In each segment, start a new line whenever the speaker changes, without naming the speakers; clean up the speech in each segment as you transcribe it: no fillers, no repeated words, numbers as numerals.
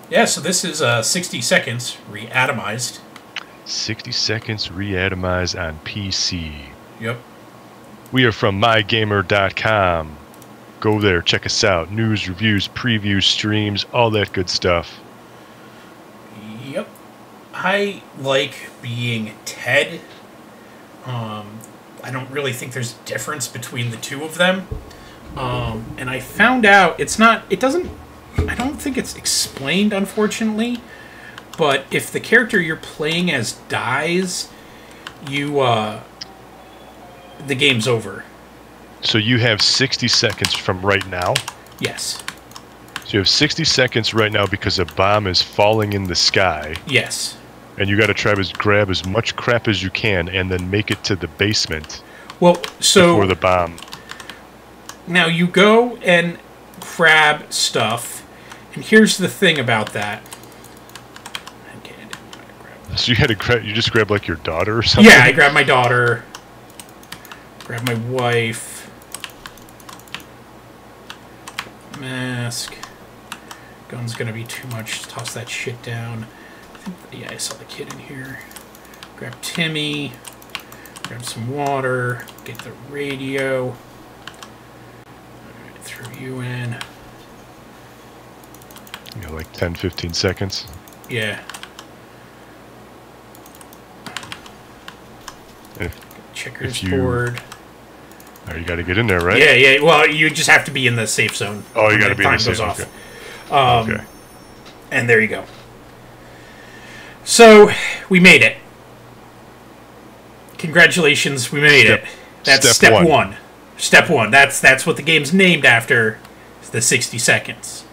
Yeah, so this is 60 seconds re-atomized.
60 seconds re-atomized on PC.
Yep.
We are from MyGamer.com. Go there, check us out. News, reviews, previews, streams, all that good stuff.
Yep. I like being Ted. I don't really think there's a difference between the two of them. And I found out I don't think it's explained, unfortunately, but if the character you're playing as dies, the game's over.
So you have 60 seconds from right now?
Yes.
So you have 60 seconds right now because a bomb is falling in the sky.
Yes.
And you got to try to grab as much crap as you can and then make it to the basement.
Well, so
before the bomb.
Now you go and grab stuff, and here's the thing about that. Okay, I didn't want to grab.
So you had to grab. You just grabbed like your daughter or something.
Yeah, I grabbed my daughter. Grab my wife. Mask. Gun's gonna be too much. Toss that shit down. Yeah, I saw the kid in here. Grab Timmy. Grab some water. Get the radio. Alright, throw you in.
You got like 10, 15 seconds.
Yeah. Checkers board.
Oh, you got to get in there, right?
Yeah, yeah. Well, you just have to be in the safe zone.
Oh, you got to be in the safe zone. Okay.
And there you go. So, we made it. Congratulations, we made it. That's step one. Step one. That's what the game's named after. The 60 seconds.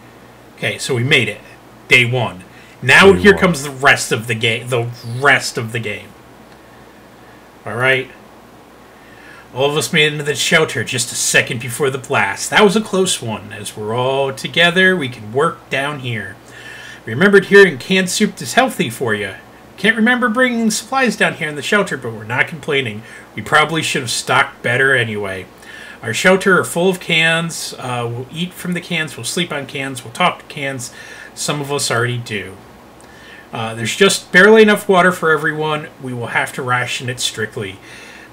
Okay, so we made it. Day one. Now here comes the rest of the game. The rest of the game. All right. All of us made it into the shelter just a second before the blast. That was a close one. As we're all together, we can work down here. We remembered hearing canned soup is healthy for you. Can't remember bringing supplies down here in the shelter, but we're not complaining. We probably should have stocked better anyway. Our shelter are full of cans. We'll eat from the cans. We'll sleep on cans. We'll talk to cans. Some of us already do. There's just barely enough water for everyone. We will have to ration it strictly.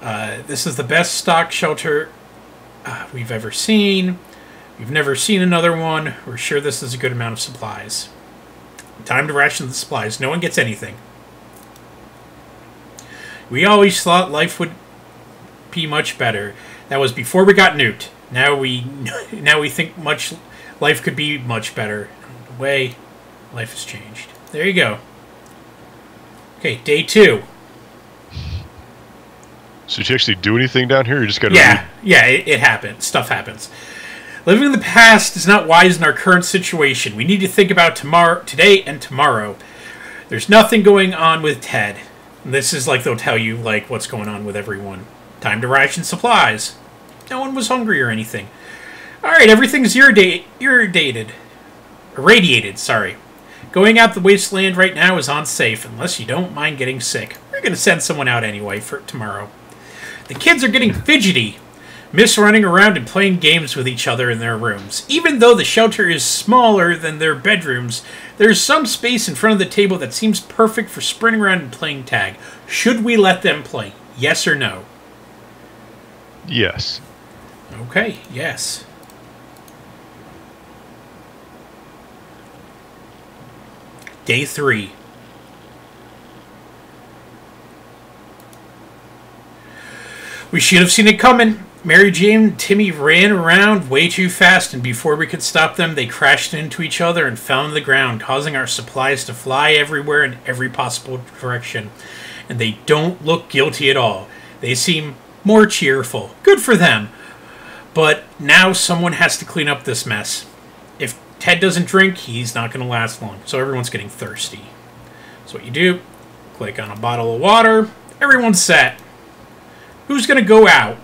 This is the best stocked shelter we've ever seen. We've never seen another one. We're sure this is a good amount of supplies. Time to ration the supplies. No one gets anything. We always thought life would be much better. That was before we got nuked. Now we think life could be much better. The way life has changed. There you go. Okay, day 2.
So did you actually do anything down here? You just got to
Yeah, it happens. Stuff happens. Living in the past is not wise in our current situation. We need to think about today and tomorrow. There's nothing going on with Ted. This is like they'll tell you like what's going on with everyone. Time to ration supplies. No one was hungry or anything. Alright, everything's irradiated. Sorry. Going out the wasteland right now is unsafe, unless you don't mind getting sick. We're going to send someone out anyway for tomorrow. The kids are getting fidgety. Miss running around and playing games with each other in their rooms. Even though the shelter is smaller than their bedrooms, there's some space in front of the table that seems perfect for sprinting around and playing tag. Should we let them play? Yes or no?
Yes.
Okay, yes. Day 3. We should have seen it coming. Mary Jane and Timmy ran around way too fast, and before we could stop them, they crashed into each other and fell on the ground, causing our supplies to fly everywhere in every possible direction. And they don't look guilty at all. They seem more cheerful. Good for them. But now someone has to clean up this mess. If Ted doesn't drink, he's not going to last long. So everyone's getting thirsty. So what you do, click on a bottle of water. Everyone's set. Who's going to go out?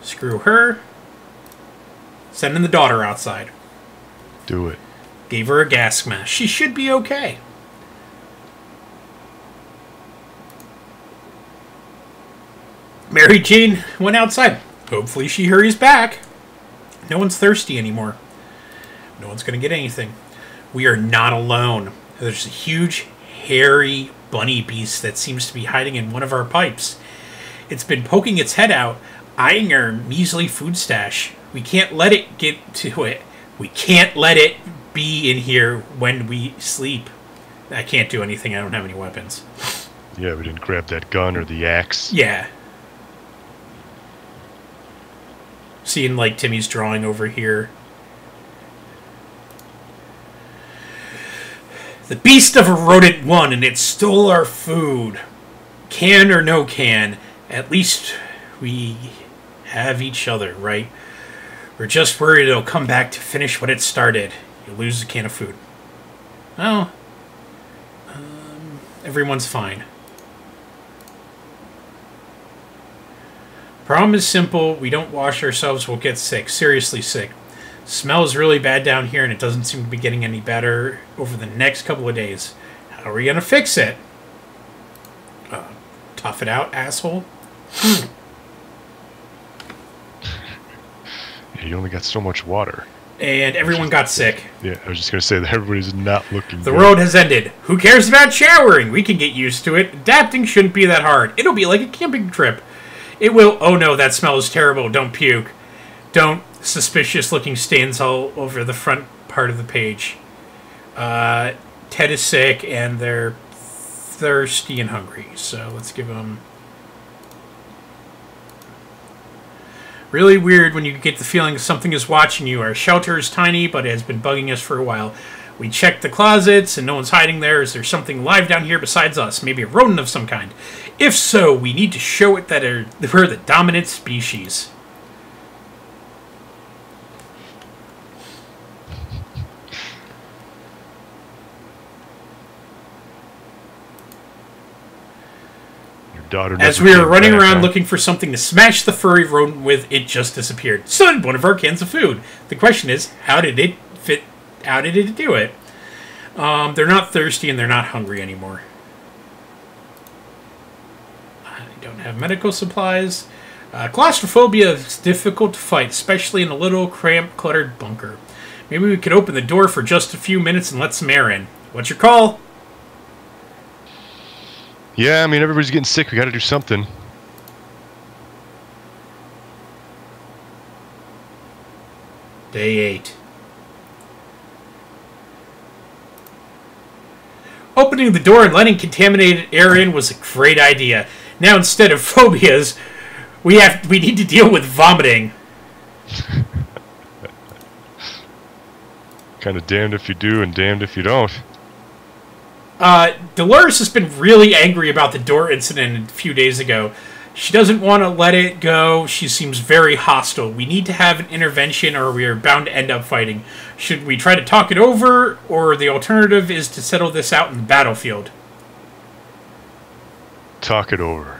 Screw her. Sending the daughter outside.
Do it.
Gave her a gas mask. She should be okay. Mary Jane went outside. Hopefully she hurries back. No one's thirsty anymore. No one's going to get anything. We are not alone. There's a huge, hairy bunny beast that seems to be hiding in one of our pipes. It's been poking its head out, eyeing our measly food stash. We can't let it get to it. We can't let it be in here when we sleep. I can't do anything. I don't have any weapons.
Yeah, we didn't grab that gun or the axe.
Yeah. Seeing, like, Timmy's drawing over here. The beast of a rodent won, and it stole our food. Can or no can, at least we have each other, right? We're just worried it'll come back to finish what it started. You lose a can of food. Oh. Everyone's fine. Problem is simple. We don't wash ourselves, we'll get sick. Seriously sick. Smell is really bad down here, and it doesn't seem to be getting any better over the next couple of days. How are we going to fix it? Tough it out, asshole.
You only got so much water.
And everyone got sick.
Yeah, I was just going to say that everybody's not looking
The
good.
road has ended. Who cares about showering? We can get used to it. Adapting shouldn't be that hard. It'll be like a camping trip. It will... Oh no, that smell is terrible. Don't puke. Don't... Suspicious looking stains all over the front part of the page. Ted is sick and they're thirsty and hungry. So let's give them... Really weird when you get the feeling something is watching you. Our shelter is tiny, but it has been bugging us for a while. We checked the closets, and no one's hiding there. Is there something alive down here besides us? Maybe a rodent of some kind. If so, we need to show it that we're the dominant species. As we were running around looking for something to smash the furry rodent with, it just disappeared. So did one of our cans of food. The question is, how did it fit? How did it do it? They're not thirsty and they're not hungry anymore. I don't have medical supplies. Claustrophobia is difficult to fight, especially in a little cramped, cluttered bunker. Maybe we could open the door for just a few minutes and let some air in. What's your call?
Yeah, I mean, everybody's getting sick. We got to do something.
Day 8. Opening the door and letting contaminated air in was a great idea. Now, instead of phobias, we need to deal with vomiting.
Kind of damned if you do and damned if you don't.
Dolores has been really angry about the door incident a few days ago. She doesn't want to let it go. She seems very hostile. We need to have an intervention or we are bound to end up fighting. Should we try to talk it over, or the alternative is to settle this out in the battlefield?
Talk it over.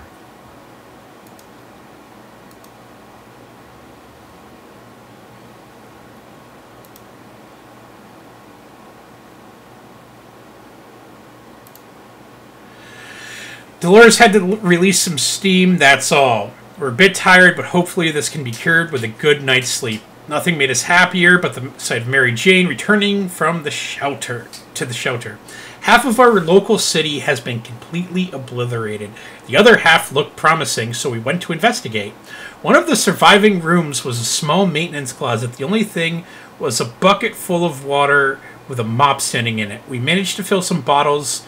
Dolores had to release some steam, that's all. We're a bit tired, but hopefully this can be cured with a good night's sleep. Nothing made us happier but the sight of Mary Jane returning from the shelter to the shelter. Half of our local city has been completely obliterated. The other half looked promising, so we went to investigate. One of the surviving rooms was a small maintenance closet. The only thing was a bucket full of water with a mop standing in it. We managed to fill some bottles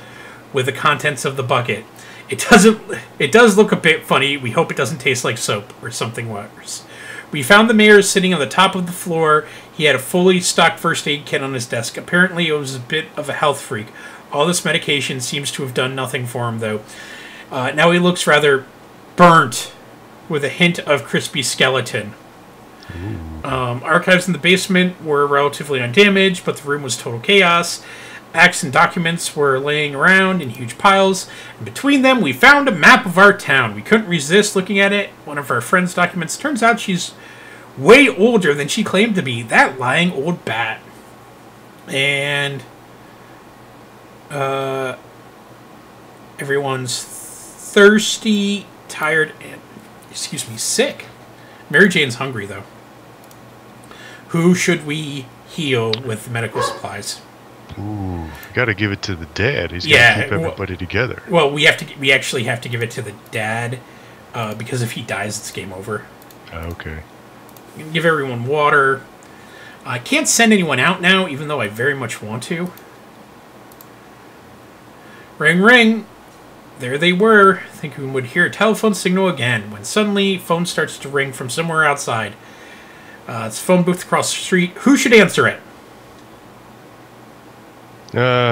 with the contents of the bucket. It does look a bit funny. We hope it doesn't taste like soap or something worse. We found the mayor sitting on the top of the floor. He had a fully stocked first aid kit on his desk. Apparently, it was a bit of a health freak. All this medication seems to have done nothing for him, though. Now he looks rather burnt, with a hint of crispy skeleton. Archives in the basement were relatively undamaged, but the room was total chaos. Acts and documents were laying around in huge piles, and between them we found a map of our town. We couldn't resist looking at it. One of our friend's documents. Turns out she's way older than she claimed to be. That lying old bat. And everyone's thirsty, tired, and, sick. Mary Jane's hungry, though. Who should we heal with medical supplies?
Ooh, gotta give it to the dad. He's gotta keep everybody together.
Well, we actually have to give it to the dad, because if he dies, it's game over.
Okay.
Give everyone water. I can't send anyone out now, even though I very much want to. Ring, ring. There they were, thinking we would hear a telephone signal again, when suddenly phone starts to ring from somewhere outside. It's a phone booth across the street. Who should answer it?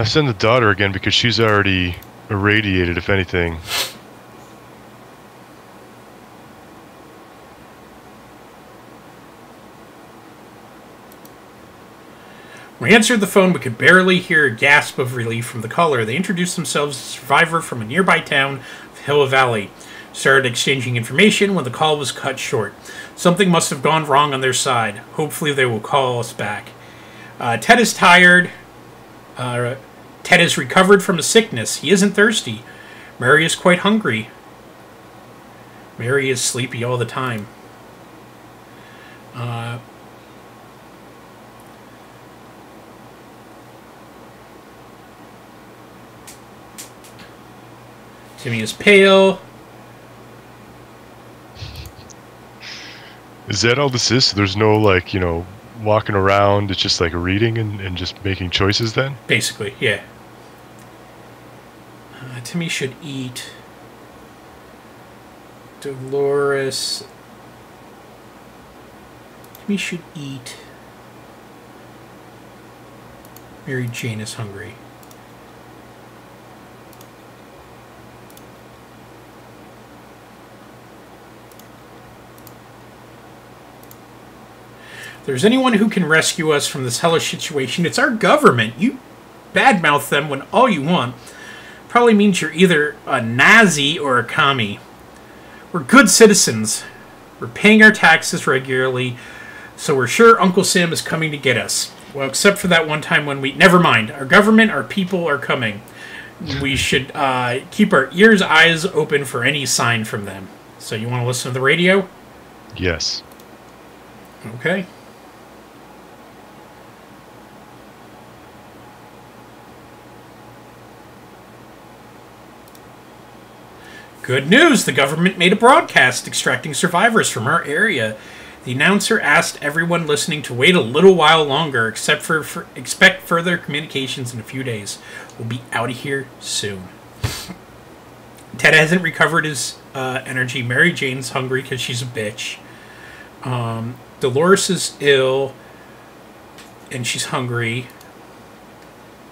Send the daughter again, because she's already irradiated, if anything.
When we answered the phone, we could barely hear a gasp of relief from the caller. They introduced themselves as a survivor from a nearby town of Hill Valley. Started exchanging information when the call was cut short. Something must have gone wrong on their side. Hopefully they will call us back. Ted is tired. Ted has recovered from a sickness. He isn't thirsty. Mary is quite hungry. Mary is sleepy all the time. Timmy is pale.
Is that all this is? So there's no, like, walking around. It's just like reading and just making choices then?
Basically, yeah. Timmy should eat. Dolores. Timmy should eat. Mary Jane is hungry. If there's anyone who can rescue us from this hellish situation, it's our government. You badmouth them when all you want. Probably means you're either a Nazi or a commie. We're good citizens. We're paying our taxes regularly, so we're sure Uncle Sam is coming to get us. Well, except for that one time when we... Never mind. Our government, our people are coming. We should keep our ears, eyes open for any sign from them. So you want to listen to the radio?
Yes.
Okay. Good news! The government made a broadcast extracting survivors from our area. The announcer asked everyone listening to wait a little while longer, expect further communications in a few days. We'll be out of here soon. Ted hasn't recovered his energy. Mary Jane's hungry because she's a bitch. Dolores is ill, and she's hungry.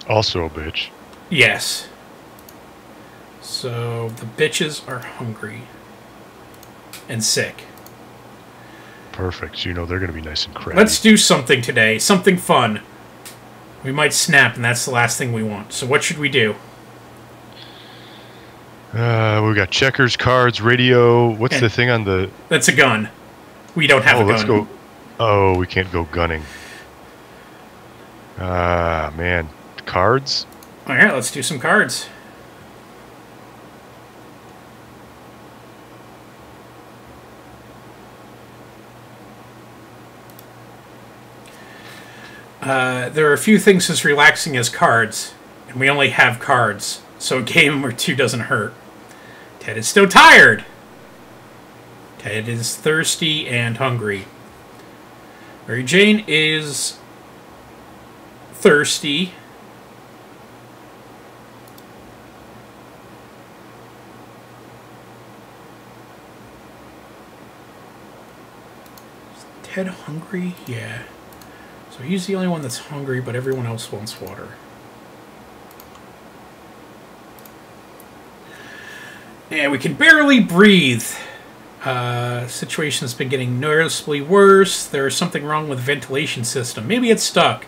Also a bitch.
Yes. So the bitches are hungry and sick.
Perfect. So they're going to be nice and crabby.
Let's do something today. Something fun. We might snap, and that's the last thing we want. So what should we do?
We got checkers, cards, radio. What's the thing on the...
That's a gun. We don't have a gun.
Let's go... Oh, we can't go gunning. Ah, man. Cards?
Alright, let's do some cards. There are a few things as relaxing as cards, and we only have cards, so a game or two doesn't hurt. Ted is still tired. Ted is thirsty and hungry. Mary Jane is thirsty. Is Ted hungry? Yeah. So he's the only one that's hungry, but everyone else wants water. And we can barely breathe. Situation has been getting noticeably worse. There is something wrong with the ventilation system. Maybe it's stuck.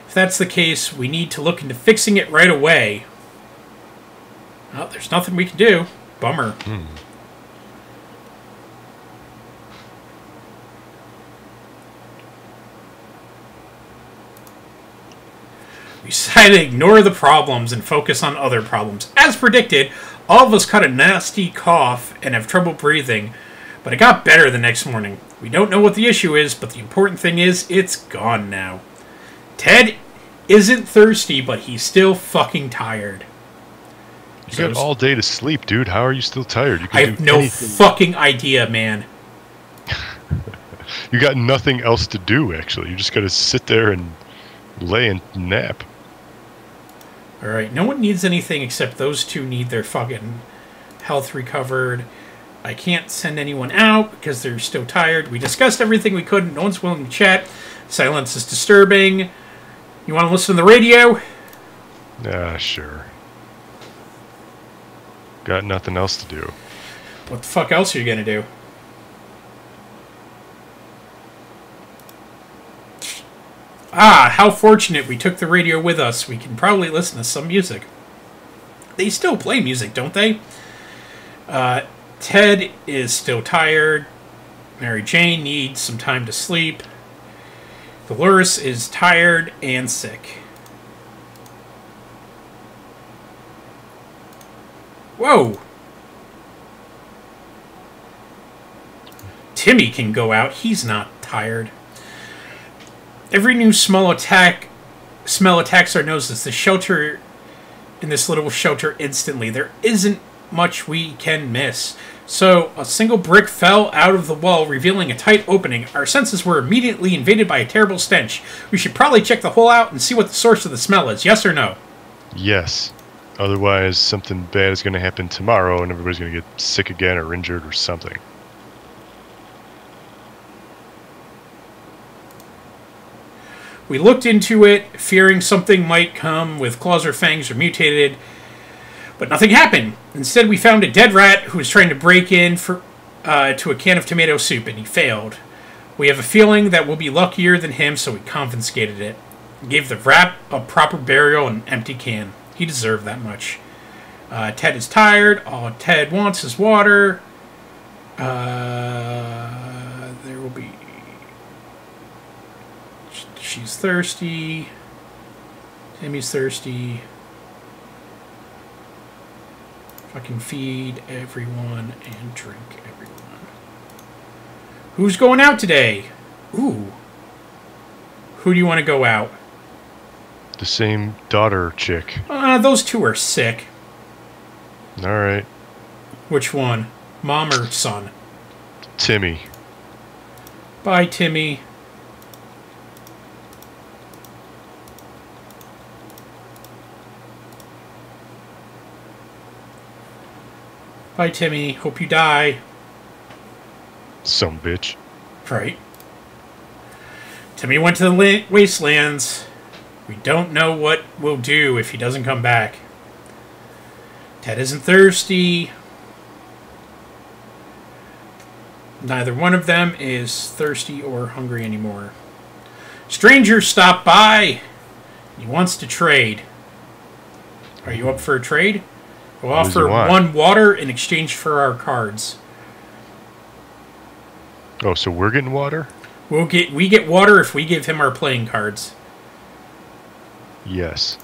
If that's the case, we need to look into fixing it right away. Well, there's nothing we can do. Bummer. We decided to ignore the problems and focus on other problems. As predicted, all of us caught a nasty cough and have trouble breathing, but it got better the next morning. We don't know what the issue is, but the important thing is, it's gone now. Ted, isn't thirsty, but he's still fucking tired.
You got all day to sleep, dude. How are you still tired?
I have no fucking idea, man.
You got nothing else to do, actually. You just got to sit there and lay and nap.
Alright, no one needs anything except those two need their fucking health recovered. I can't send anyone out because they're still tired. We discussed everything we could. No one's willing to chat. Silence is disturbing. You want to listen to the radio?
Sure. Got nothing else to do.
What the fuck else are you going to do? Ah, how fortunate we took the radio with us. We can probably listen to some music. They still play music, don't they? Ted is still tired. Mary Jane needs some time to sleep. Dolores is tired and sick. Whoa! Timmy can go out. He's not tired. Every new smell attacks our noses. The shelter in this little shelter instantly. There isn't much we can miss. So, a single brick fell out of the wall, revealing a tight opening. Our senses were immediately invaded by a terrible stench. We should probably check the hole out and see what the source of the smell is. Yes or no?
Yes. Otherwise, something bad is going to happen tomorrow, and everybody's going to get sick again or injured or something.
We looked into it, fearing something might come with claws or fangs or mutated, but nothing happened. Instead, we found a dead rat who was trying to break in to a can of tomato soup, and he failed. We have a feeling that we'll be luckier than him, so we confiscated it. Gave the rat a proper burial and an empty can. He deserved that much. Ted is tired. All Ted wants is water. There will be... She's thirsty. Timmy's thirsty. Fucking feed everyone and drink everyone. Who's going out today? Ooh. Who do you want to go out?
The same daughter chick.
Those two are sick.
Alright.
Which one? Mom or son?
Timmy.
Bye, Timmy. Bye, Timmy. Hope you die.
Some bitch.
Right. Timmy went to the wastelands. We don't know what we'll do if he doesn't come back. Ted isn't thirsty. Neither one of them is thirsty or hungry anymore. Stranger stopped by. He wants to trade. Are you up for a trade? We'll offer 1 water in exchange for our cards.
Oh, so we're getting water?
We get water if we give him our playing cards.
Yes.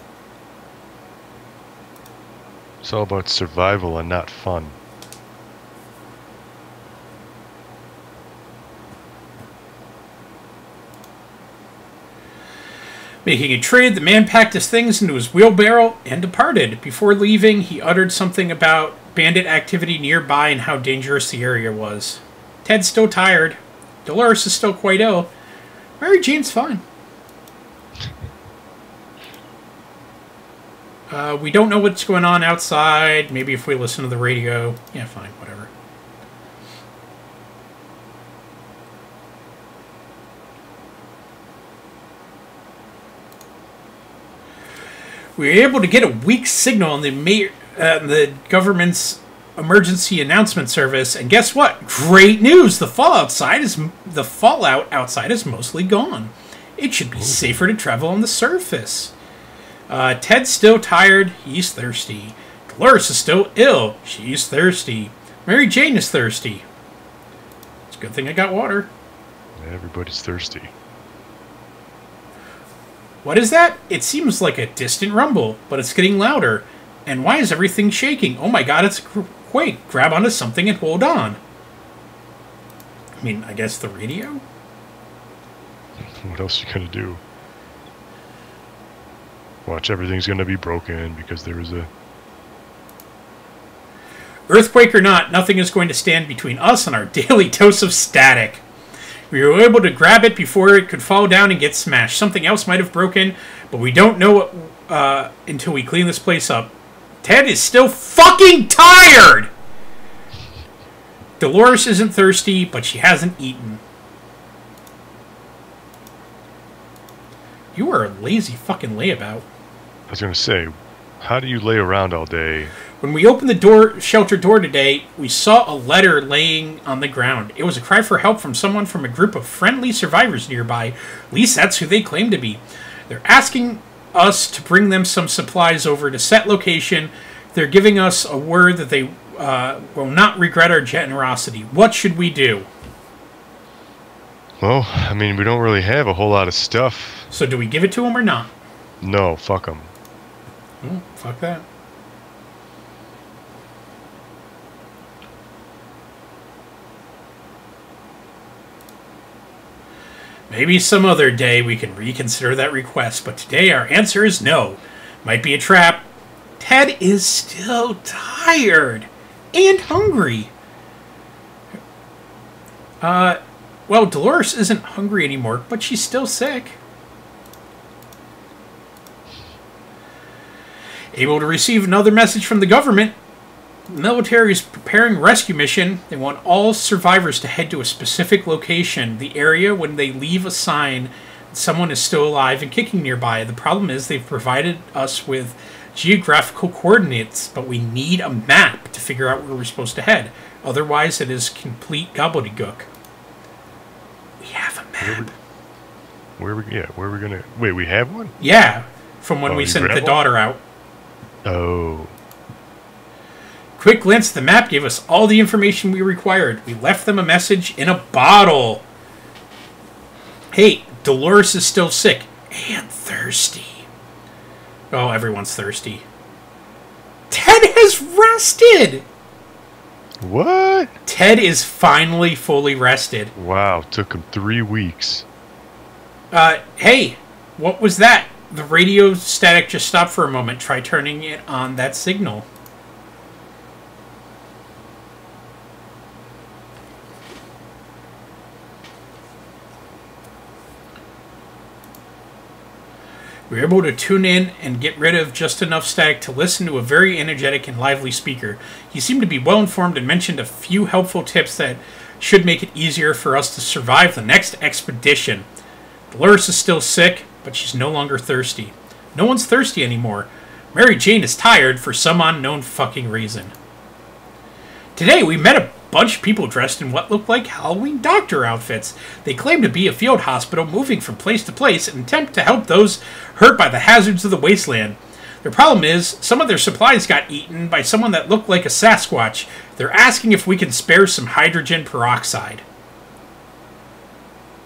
It's all about survival and not fun.
Making a trade, the man packed his things into his wheelbarrow and departed. Before leaving, he uttered something about bandit activity nearby and how dangerous the area was. Ted's still tired. Dolores is still quite ill. Mary Jane's fine. We don't know what's going on outside. Maybe if we listen to the radio. Yeah, fine, whatever. We were able to get a weak signal on the government's emergency announcement service, and guess what? Great news! The fallout outside is mostly gone. It should be safer to travel on the surface. Ted's still tired. He's thirsty. Dolores is still ill. She's thirsty. Mary Jane is thirsty. It's a good thing I got water.
Everybody's thirsty.
What is that? It seems like a distant rumble, but it's getting louder. And why is everything shaking? Oh my god, it's a quake. Grab onto something and hold on. I mean, I guess the radio?
What else are you gonna do? Watch, everything's going to be broken because there was a...
Earthquake or not, nothing is going to stand between us and our daily dose of static. We were able to grab it before it could fall down and get smashed. Something else might have broken, but we don't know until we clean this place up. Ted is still fucking tired! Dolores isn't thirsty, but she hasn't eaten. You are a lazy fucking layabout.
I was going to say, how do you lay around all day?
When we opened the shelter door today, we saw a letter laying on the ground. It was a cry for help from someone from a group of friendly survivors nearby. At least that's who they claim to be. They're asking us to bring them some supplies over to set location. They're giving us a word that they will not regret our generosity. What should we do?
Well, I mean, we don't really have a whole lot of stuff.
So do we give it to them or not?
No, fuck them.
Oh, fuck that. Maybe some other day we can reconsider that request, but today our answer is no. Might be a trap. Ted is still tired and hungry. Well, Dolores isn't hungry anymore, but she's still sick. Able to receive another message from the government. The military is preparing a rescue mission. They want all survivors to head to a specific location. The area when they leave a sign that someone is still alive and kicking nearby. The problem is they've provided us with geographical coordinates, but we need a map to figure out where we're supposed to head. Otherwise, it is complete gobbledygook. We have a map.
Where are we gonna... Wait, we have one?
Yeah, from when we sent the daughter out.
Oh.
Quick glance at the map gave us all the information we required. We left them a message in a bottle. Hey, Dolores is still sick and thirsty. Oh, everyone's thirsty. Ted has rested!
What?
Ted is finally fully rested.
Wow, took him 3 weeks.
Hey, what was that? The radio static just stopped for a moment. Try turning it on that signal. We were able to tune in and get rid of just enough static to listen to a very energetic and lively speaker. He seemed to be well informed and mentioned a few helpful tips that should make it easier for us to survive the next expedition. Dolores is still sick, but she's no longer thirsty. No one's thirsty anymore. Mary Jane is tired for some unknown fucking reason. Today we met a bunch of people dressed in what looked like Halloween doctor outfits. They claim to be a field hospital moving from place to place in an attempt to help those hurt by the hazards of the wasteland. Their problem is, some of their supplies got eaten by someone that looked like a Sasquatch. They're asking if we can spare some hydrogen peroxide.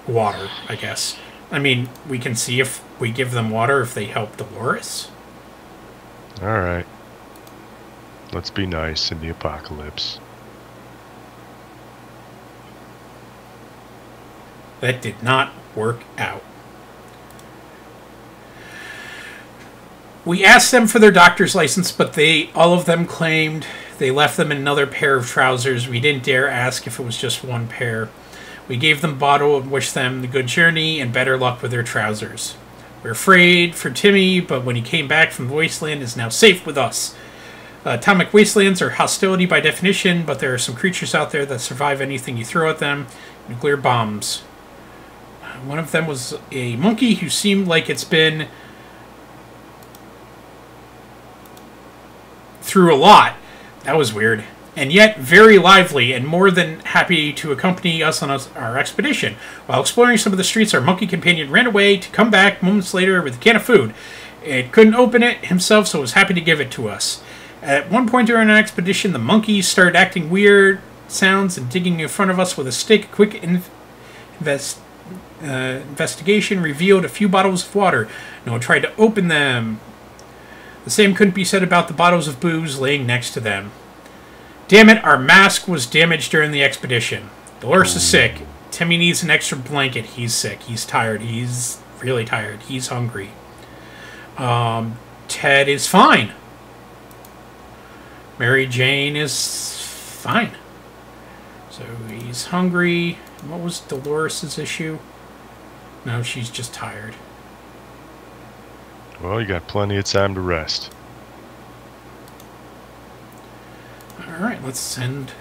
Water, I guess. I mean, we can see if we give them water if they help Dolores.
Alright. Let's be nice in the apocalypse.
That did not work out. We asked them for their doctor's license, but all of them claimed they left them another pair of trousers. We didn't dare ask if it was just one pair. We gave them a bottle and wished them the good journey and better luck with their trousers. We're afraid for Timmy, but when he came back from the wasteland, is now safe with us. Atomic wastelands are hostility by definition, but there are some creatures out there that survive anything you throw at them. Nuclear bombs. One of them was a monkey who seemed like it's been through a lot. That was weird. And yet very lively and more than happy to accompany us on our expedition. While exploring some of the streets, our monkey companion ran away to come back moments later with a can of food. It couldn't open it himself, so was happy to give it to us. At one point during our expedition, the monkey started acting weird sounds and digging in front of us with a stick. Quick investigation revealed a few bottles of water. No one tried to open them. The same couldn't be said about the bottles of booze laying next to them. Damn it, our mask was damaged during the expedition. Dolores is sick. Timmy needs an extra blanket. He's sick. He's tired. He's really tired. He's hungry. Ted is fine. Mary Jane is fine. So he's hungry. What was Dolores' issue? No, she's just tired.
Well, you got plenty of time to rest.
Alright, let's send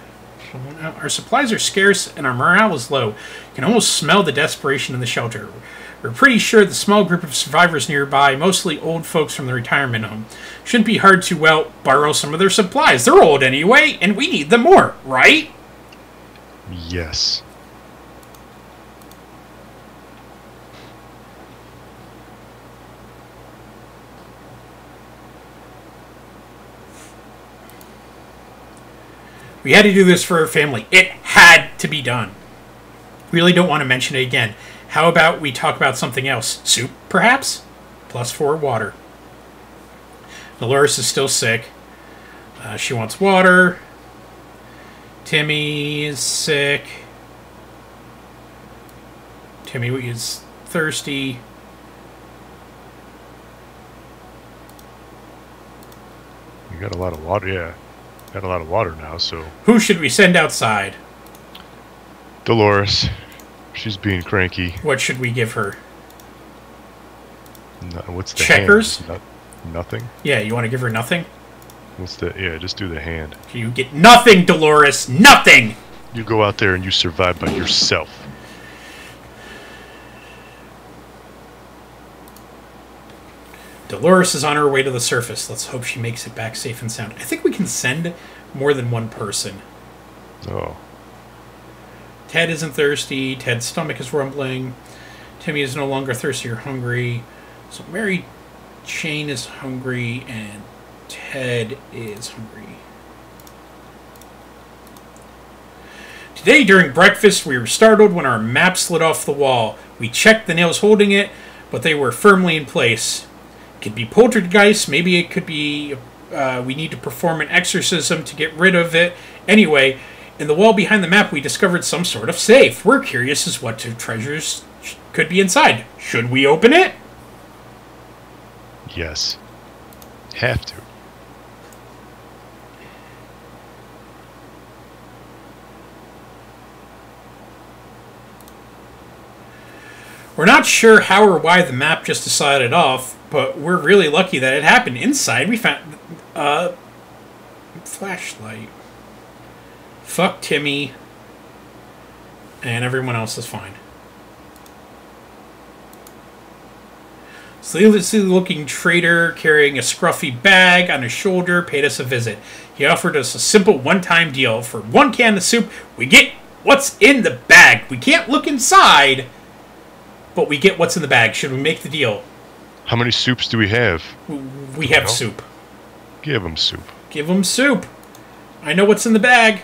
someone out. Our supplies are scarce and our morale is low. You can almost smell the desperation in the shelter. We're pretty sure the small group of survivors nearby, mostly old folks from the retirement home, shouldn't be hard to, well, borrow some of their supplies. They're old anyway, and we need them more, right?
Yes.
We had to do this for our family. It had to be done. Really don't want to mention it again. How about we talk about something else? Soup, perhaps? +4 water. Dolores is still sick. She wants water. Timmy is sick. Timmy is thirsty.
You got a lot of water, yeah. Got a lot of water now, so...
Who should we send outside?
Dolores. She's being cranky.
What should we give her?
No, what's the
checkers?
Hand? Nothing?
Yeah, you want to give her nothing?
What's the... Yeah, just do the hand.
You get nothing, Dolores! Nothing!
You go out there and you survive by yourself.
Dolores is on her way to the surface. Let's hope she makes it back safe and sound. I think we can send more than one person.
Oh.
Ted isn't thirsty. Ted's stomach is rumbling. Timmy is no longer thirsty or hungry. So Mary Jane is hungry and Ted is hungry. Today during breakfast we were startled when our map slid off the wall. We checked the nails holding it, but they were firmly in place. It could be poltergeist, maybe it could be we need to perform an exorcism to get rid of it. Anyway, in the wall behind the map we discovered some sort of safe. We're curious as what treasures could be inside. Should we open it?
Yes. Have to.
We're not sure how or why the map just decided off, but we're really lucky that it happened. Inside, we found a flashlight. Fuck Timmy. And everyone else is fine. Sleazy-looking trader carrying a scruffy bag on his shoulder paid us a visit. He offered us a simple one-time deal. For 1 can of soup, we get what's in the bag. We can't look inside, but we get what's in the bag. Should we make the deal?
How many soups do we have?
We have soup.
Give them soup.
Give them soup. I know what's in the bag.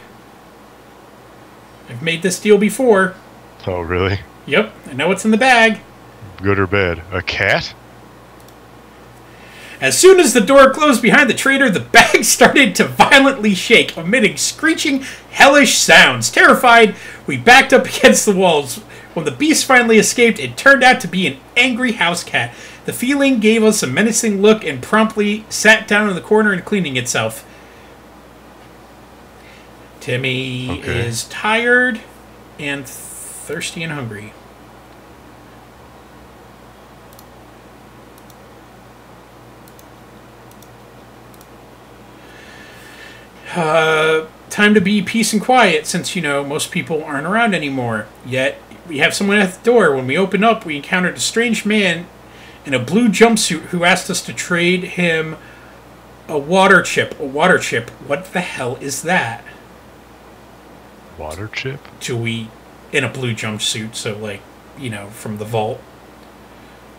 I've made this deal before.
Oh, really?
Yep, I know what's in the bag.
Good or bad? A cat?
As soon as the door closed behind the trader, the bag started to violently shake, emitting screeching, hellish sounds. Terrified, we backed up against the walls. When the beast finally escaped, it turned out to be an angry house cat. The feeling gave us a menacing look and promptly sat down in the corner and cleaning itself. Timmy is tired and thirsty and hungry. Time to be peace and quiet since, you know, most people aren't around anymore. Yet, we have someone at the door. When we opened up, we encountered a strange man in a blue jumpsuit who asked us to trade him a water chip. A water chip? What the hell is that?
Water chip?
In a blue jumpsuit, so like, you know, from the vault.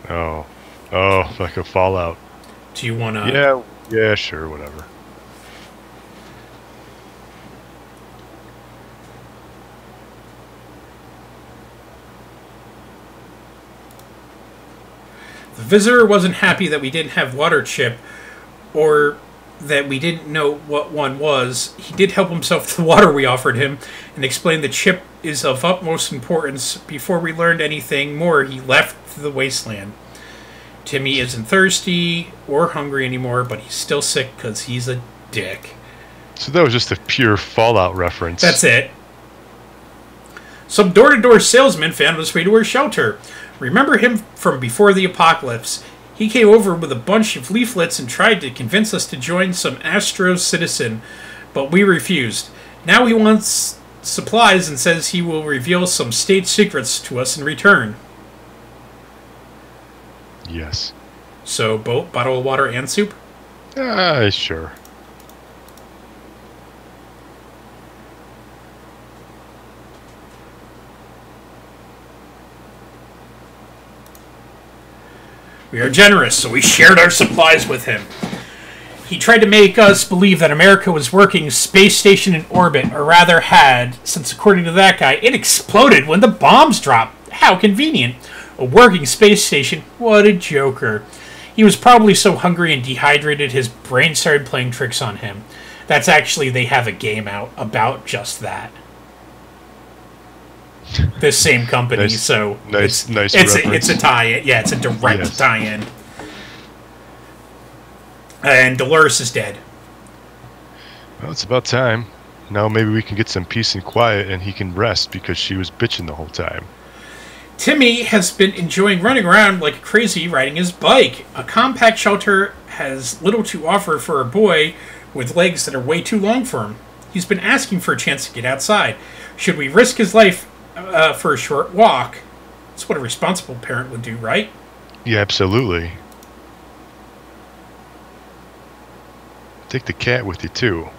Oh. Oh, like a Fallout.
Do you want to...
Yeah, sure, whatever.
The visitor wasn't happy that we didn't have water chip, or that we didn't know what one was. He did help himself to the water we offered him, and explained the chip is of utmost importance. Before we learned anything more, he left the wasteland. Timmy isn't thirsty or hungry anymore, but he's still sick because he's a dick.
So that was just a pure Fallout reference.
That's it. Some door-to-door salesman found his way to our shelter. Remember him from before the apocalypse. He came over with a bunch of leaflets and tried to convince us to join some Astro citizen, but we refused. Now he wants supplies and says he will reveal some state secrets to us in return.
Yes.
So, boat, bottle of water, and soup?
Sure.
We are generous, so we shared our supplies with him. He tried to make us believe that America was working space station in orbit, or rather had, since according to that guy, it exploded when the bombs dropped. How convenient. A working space station. What a joker. He was probably so hungry and dehydrated his brain started playing tricks on him. That's actually, they have a game out about just that. This same company,
nice,
so
nice
it's a tie-in. Yeah, it's a direct tie-in. And Dolores is dead.
Well, it's about time. Now maybe we can get some peace and quiet, and he can rest because she was bitching the whole time.
Timmy has been enjoying running around like crazy riding his bike. A compact shelter has little to offer for a boy with legs that are way too long for him. He's been asking for a chance to get outside. Should we risk his life for a short walk? That's what a responsible parent would do, right?
Yeah, absolutely. Take the cat with you, too.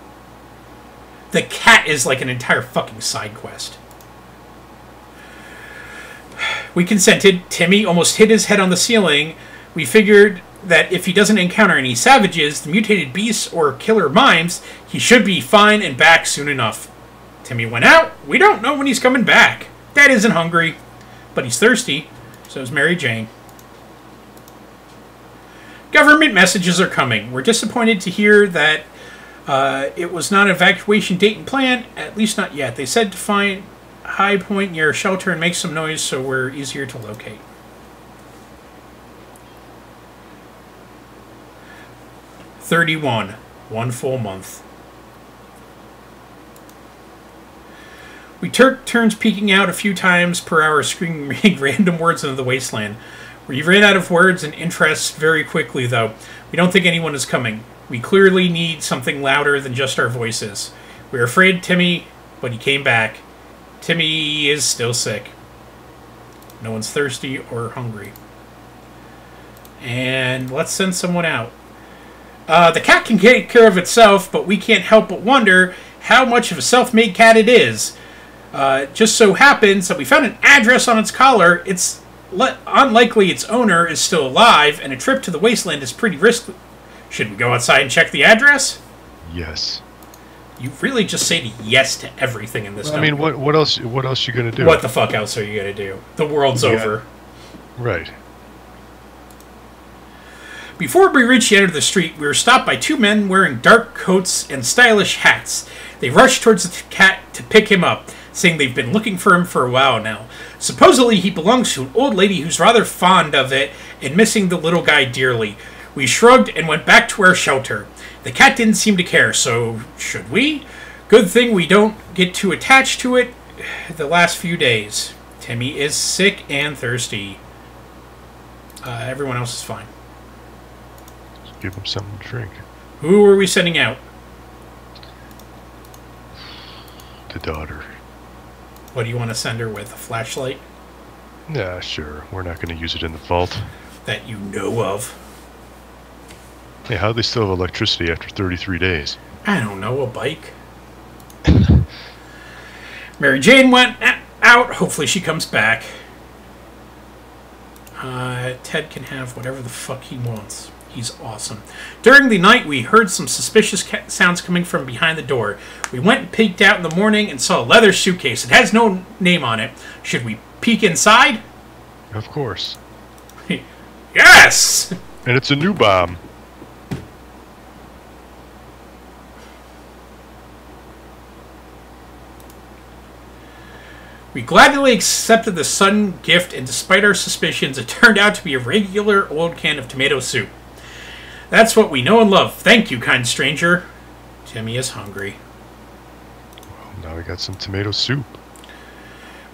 The cat is like an entire fucking side quest. We consented. Timmy almost hit his head on the ceiling. We figured that if he doesn't encounter any savages, the mutated beasts, or killer mimes, he should be fine and back soon enough. Timmy went out. We don't know when he's coming back. Dad isn't hungry, but he's thirsty. So is Mary Jane. Government messages are coming. We're disappointed to hear that it was not an evacuation date and plan, at least not yet. They said to find a high point near a shelter and make some noise so we're easier to locate. One full month. We took turns peeking out a few times per hour, screaming random words into the wasteland. We ran out of words and interest very quickly, though. We don't think anyone is coming. We clearly need something louder than just our voices. We were afraid Timmy, but he came back. Timmy is still sick. No one's thirsty or hungry. And let's send someone out. The cat can take care of itself, but we can't help but wonder how much of a self-made cat it is. Just so happens that we found an address on its collar. It's unlikely its owner is still alive, and a trip to the wasteland is pretty risky. Should we go outside and check the address?
Yes.
You really just say yes to everything in this.
I mean, what else? What else you gonna do?
What the fuck else are you gonna do? The world's over.
Right.
Before we reached the end of the street, we were stopped by two men wearing dark coats and stylish hats. They rushed towards the cat to pick him up, saying they've been looking for him for a while now. Supposedly, he belongs to an old lady who's rather fond of it and missing the little guy dearly. We shrugged and went back to our shelter. The cat didn't seem to care, so should we? Good thing we don't get too attached to it the last few days. Timmy is sick and thirsty. Everyone else is fine.
Just give him something to drink.
Who are we sending out?
The daughter.
What do you want to send her with? A flashlight?
Yeah, sure. We're not going to use it in the vault.
That you know of.
Hey, how do they still have electricity after 33 days?
I don't know, a bike. Mary Jane went out. Hopefully she comes back. Ted can have whatever the fuck he wants. He's awesome. During the night, we heard some suspicious sounds coming from behind the door. We went and peeked out in the morning and saw a leather suitcase. It has no name on it. Should we peek inside?
Of course.
Yes!
And it's a new bomb.
We gladly accepted the sudden gift, and despite our suspicions, it turned out to be a regular old can of tomato soup. That's what we know and love. Thank you, kind stranger. Timmy is hungry.
Well, now we got some tomato soup.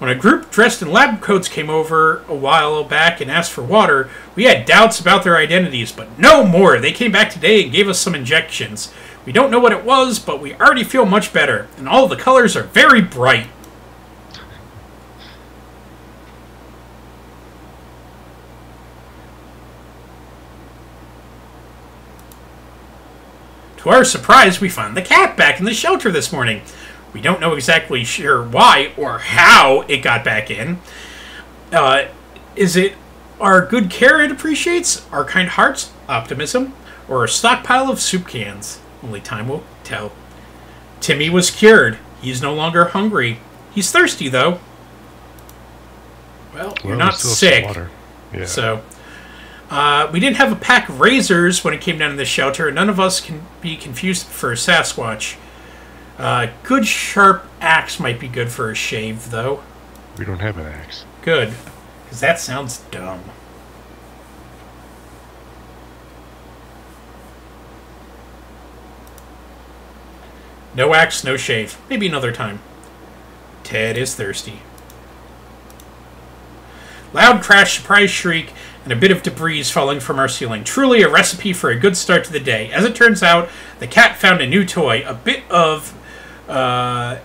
When a group dressed in lab coats came over a while back and asked for water, we had doubts about their identities, but no more. They came back today and gave us some injections. We don't know what it was, but we already feel much better, and all the colors are very bright. To our surprise, we found the cat back in the shelter this morning. We don't know exactly sure why or how it got back in. Is it our good care it appreciates, our kind hearts, optimism, or a stockpile of soup cans? Only time will tell. Timmy was cured. He's no longer hungry. He's thirsty, though. Well, you're not sick.
Yeah.
So, we didn't have a pack of razors when it came down to the shelter, and none of us can be confused for a Sasquatch. Good sharp axe might be good for a shave, though.
We don't have an axe.
Good, because that sounds dumb. No axe, no shave. Maybe another time. Ted is thirsty. Loud crash, surprise shriek, and a bit of debris falling from our ceiling. Truly a recipe for a good start to the day. As it turns out, the cat found a new toy. A bit of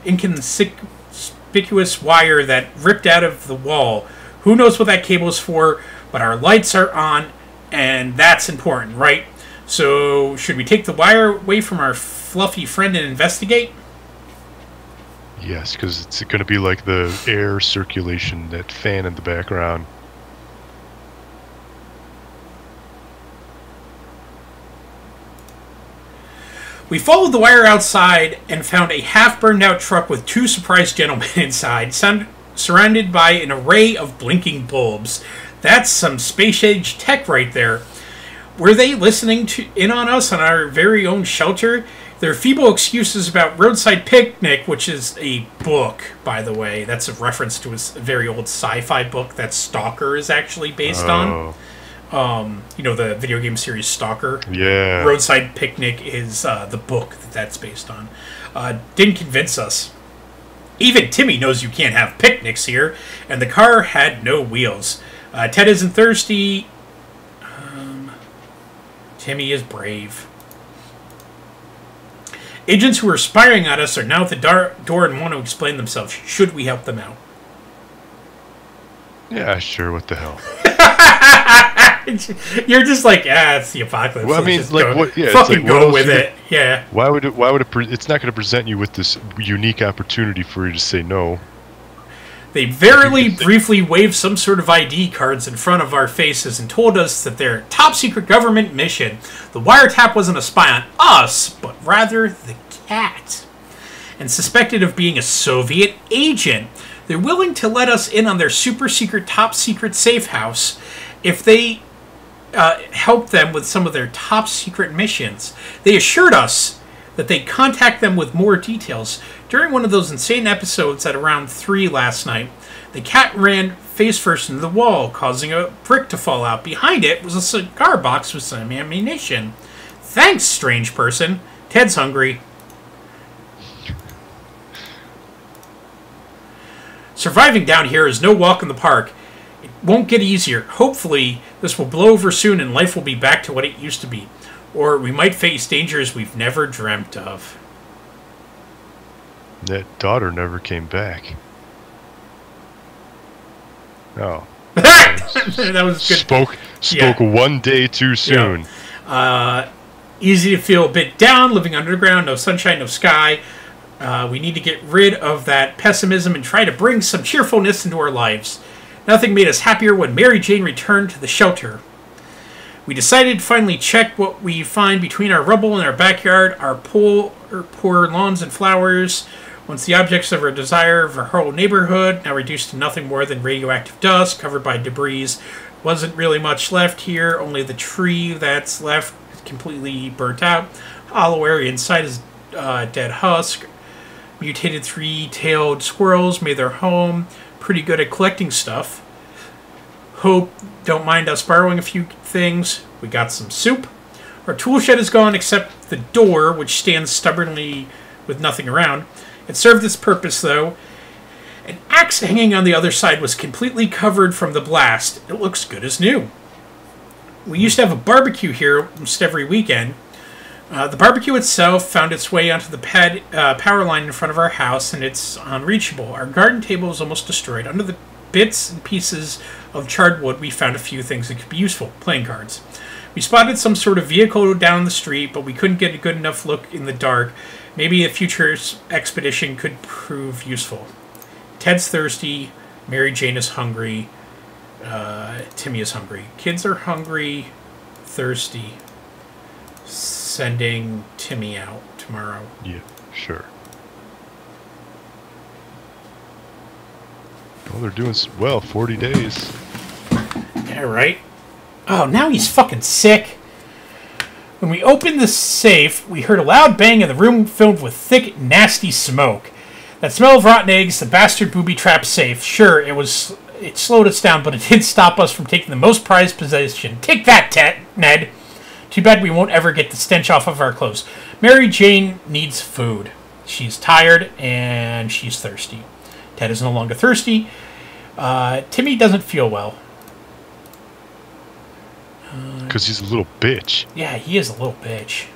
inconspicuous wire that ripped out of the wall. Who knows what that cable's for, but our lights are on, and that's important, right? So, should we take the wire away from our fluffy friend and investigate?
Yes, because it's going to be like the air circulation, that fan in the background.
We followed the wire outside and found a half-burned-out truck with two surprised gentlemen inside, surrounded by an array of blinking bulbs. That's some space-age tech right there. Were they listening in on us on our very own shelter? Their feeble excuses about Roadside Picnic, which is a book, by the way. That's a reference to a very old sci-fi book that Stalker is actually based on. You know, the video game series Stalker?
Yeah.
Roadside Picnic is the book that's based on. Didn't convince us. Even Timmy knows you can't have picnics here, and the car had no wheels. Ted isn't thirsty. Timmy is brave. Agents who are spying at us are now at the door and want to explain themselves. Should we help them out?
Yeah, sure. What the hell?
You're just like, it's the apocalypse.
Well, I mean, like, what? Yeah,
fucking
like,
go with it. Yeah.
Why would it? Why would it? It's not going to present you with this unique opportunity for you to say no.
They verily briefly waved some sort of ID cards in front of our faces and told us that their top-secret government mission, the wiretap, wasn't a spy on us, but rather the cat, and suspected of being a Soviet agent. They're willing to let us in on their super-secret, top-secret safe house if they help them with some of their top-secret missions. They assured us that they'd contact them with more details. During one of those insane episodes at around 3 last night, the cat ran face first into the wall, causing a brick to fall out. Behind it was a cigar box with some ammunition. Thanks, strange person. Ted's hungry. Surviving down here is no walk in the park. It won't get easier. Hopefully, this will blow over soon and life will be back to what it used to be. Or we might face dangers we've never dreamt of.
That daughter never came back. Oh.
That was good.
Spoke one day too soon.
Yeah. Easy to feel a bit down, living underground, no sunshine, no sky. We need to get rid of that pessimism and try to bring some cheerfulness into our lives. Nothing made us happier when Mary Jane returned to the shelter. We decided to finally check what we find between our rubble and our backyard, our poor lawns and flowers. Once the objects of our desire of our whole neighborhood, now reduced to nothing more than radioactive dust covered by debris, wasn't really much left here. Only the tree that's left completely burnt out. Hollow area inside is dead husk. Mutated three-tailed squirrels made their home. Pretty good at collecting stuff. Hope don't mind us borrowing a few things. We got some soup. Our tool shed is gone except the door, which stands stubbornly with nothing around. It served its purpose, though. An axe hanging on the other side was completely covered from the blast. It looks good as new. We used to have a barbecue here almost every weekend. The barbecue itself found its way onto the power line in front of our house, and it's unreachable. Our garden table is almost destroyed. Under the bits and pieces of charred wood, we found a few things that could be useful. Playing cards. We spotted some sort of vehicle down the street, but we couldn't get a good enough look in the dark. Maybe a future expedition could prove useful. Ted's thirsty. Mary Jane is hungry. Timmy is hungry. Kids are hungry. Thirsty. Sending Timmy out tomorrow.
Yeah, sure. Well, they're doing well. 40 days.
Yeah, right. Oh, now he's fucking sick. When we opened the safe, we heard a loud bang in the room filled with thick, nasty smoke. That smell of rotten eggs, the bastard booby-trapped safe. Sure, it slowed us down, but it did stop us from taking the most prized possession. Take that, Ned. Too bad we won't ever get the stench off of our clothes. Mary Jane needs food. She's tired, and she's thirsty. Ted is no longer thirsty. Timmy doesn't feel well.
Because he's a little bitch.
Yeah, he is a little bitch.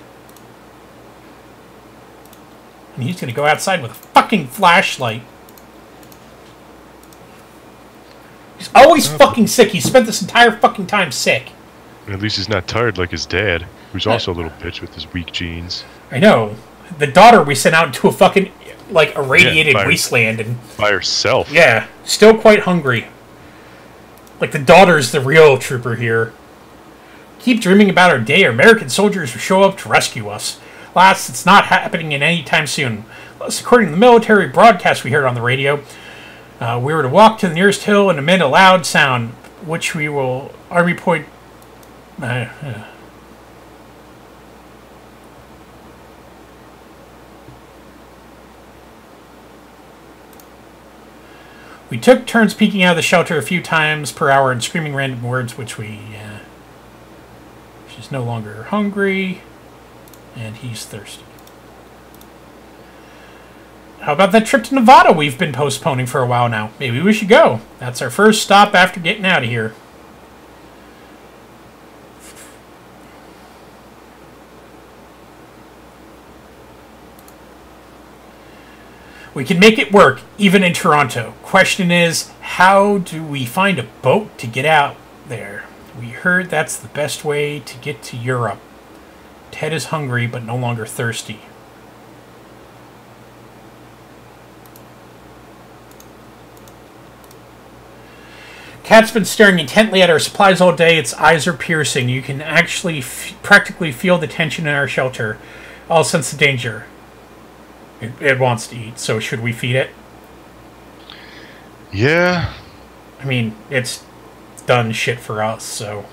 And he's going to go outside with a fucking flashlight. He's always fucking sick. He spent this entire fucking time sick.
At least he's not tired like his dad, who's also a little bitch with his weak genes.
I know. The daughter we sent out into a fucking, like, irradiated wasteland. And
by herself.
Yeah. Still quite hungry. Like, the daughter's the real trooper here. Keep dreaming about our day. Our American soldiers will show up to rescue us. Alas, it's not happening in any time soon. Plus, according to the military broadcast we heard on the radio, we were to walk to the nearest hill and emit a loud sound, which we will army point. We took turns peeking out of the shelter a few times per hour and screaming random words, which she's no longer hungry, and he's thirsty. How about that trip to Nevada we've been postponing for a while now? Maybe we should go. That's our first stop after getting out of here. We can make it work, even in Toronto. Question is, how do we find a boat to get out there? We heard that's the best way to get to Europe. Ted is hungry, but no longer thirsty. Cat's been staring intently at our supplies all day. Its eyes are piercing. You can actually practically feel the tension in our shelter. All sense of danger. It wants to eat, so should we feed it?
Yeah.
I mean, it's done shit for us, so...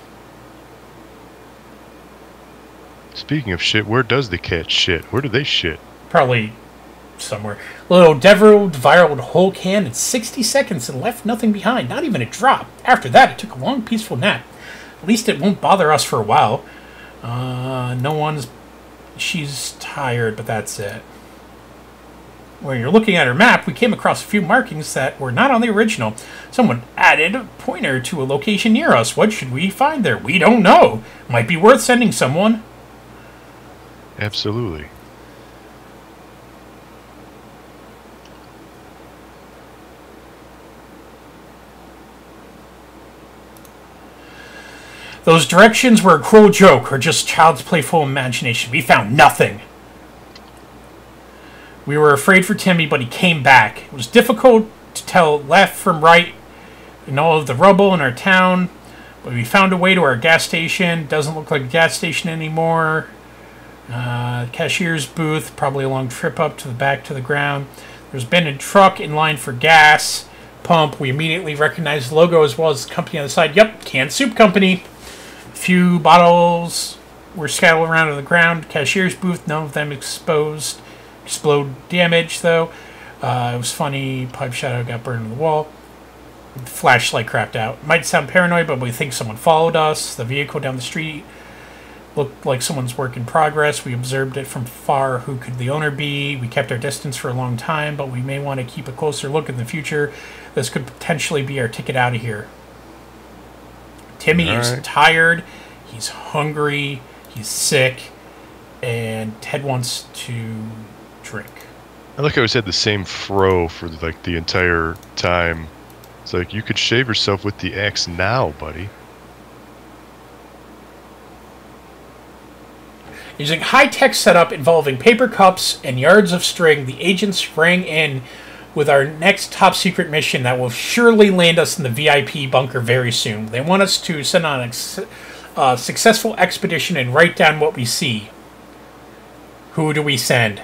Speaking of shit, where does the cat shit? Where do they shit?
Probably somewhere. Little Devril devoured a whole can in 60 seconds and left nothing behind, not even a drop. After that, it took a long, peaceful nap. At least it won't bother us for a while. She's tired, but that's it. When you're looking at her map, we came across a few markings that were not on the original. Someone added a pointer to a location near us. What should we find there? We don't know. Might be worth sending someone.
Absolutely.
Those directions were a cruel joke or just child's playful imagination. We found nothing. We were afraid for Timmy, but he came back. It was difficult to tell left from right in all of the rubble in our town, but we found a way to our gas station. Doesn't look like a gas station anymore. Cashier's booth, probably a long trip up to the back to the ground. There's been a truck in line for gas pump. We immediately recognized the logo as well as the company on the side. Yep, Canned Soup Company. A few bottles were scattered around on the ground. Cashier's booth, none of them exposed. explode damage, though. It was funny. Pipe shadow got burned in the wall. Flashlight crapped out. Might sound paranoid, but we think someone followed us. The vehicle down the street looked like someone's work in progress. We observed it from far. Who could the owner be? We kept our distance for a long time, but we may want to keep a closer look in the future. This could potentially be our ticket out of here. Timmy is tired. He's hungry. He's sick. And Ted wants to drink.
I like how he said the same fro for like the entire time. It's like, you could shave yourself with the axe now, buddy.
Using high-tech setup involving paper cups and yards of string, the agents rang in with our next top-secret mission that will surely land us in the VIP bunker very soon. They want us to send on a successful expedition and write down what we see. Who do we send?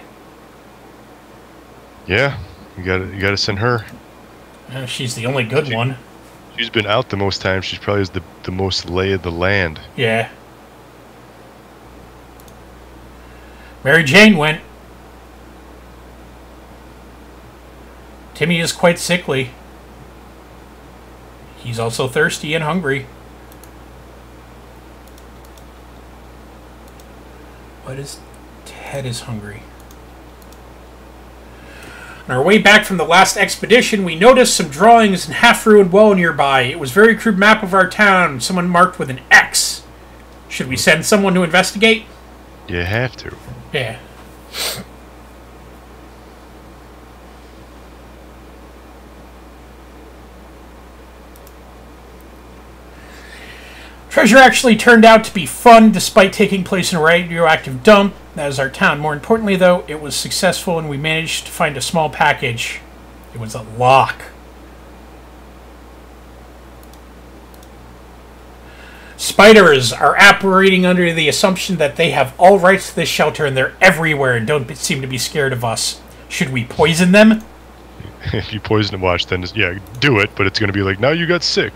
Yeah, you gotta send her.
She's the only good one.
She's been out the most times. She's probably the most lay of the land.
Yeah. Mary Jane went. Timmy is quite sickly. He's also thirsty and hungry. What is... Ted is hungry. On our way back from the last expedition, we noticed some drawings and half-ruined well nearby. It was a very crude map of our town, someone marked with an X. Should we send someone to investigate?
You have to.
Yeah. Treasure actually turned out to be fun, despite taking place in a radioactive dump. That is our town. More importantly, though, it was successful, and we managed to find a small package. It was a lock. Spiders are operating under the assumption that they have all rights to this shelter, and they're everywhere and don't seem to be scared of us. Should we poison them?
If you poison a watch, then yeah, do it, but it's going to be like, now you got sick.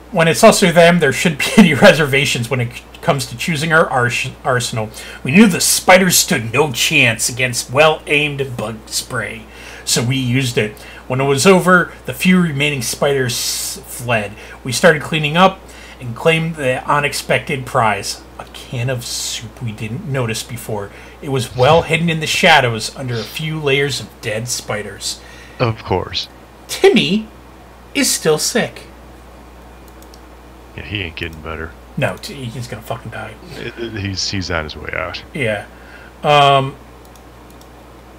When it's us or them, there shouldn't be any reservations when it comes to choosing our arsenal. We knew the spiders stood no chance against well-aimed bug spray, so we used it. When it was over, the few remaining spiders fled. We started cleaning up and claimed the unexpected prize. A can of soup we didn't notice before. It was well hidden in the shadows under a few layers of dead spiders.
Of course.
Timmy is still sick.
Yeah, he ain't getting better.
No, he's gonna fucking die.
He's on his way out.
Yeah.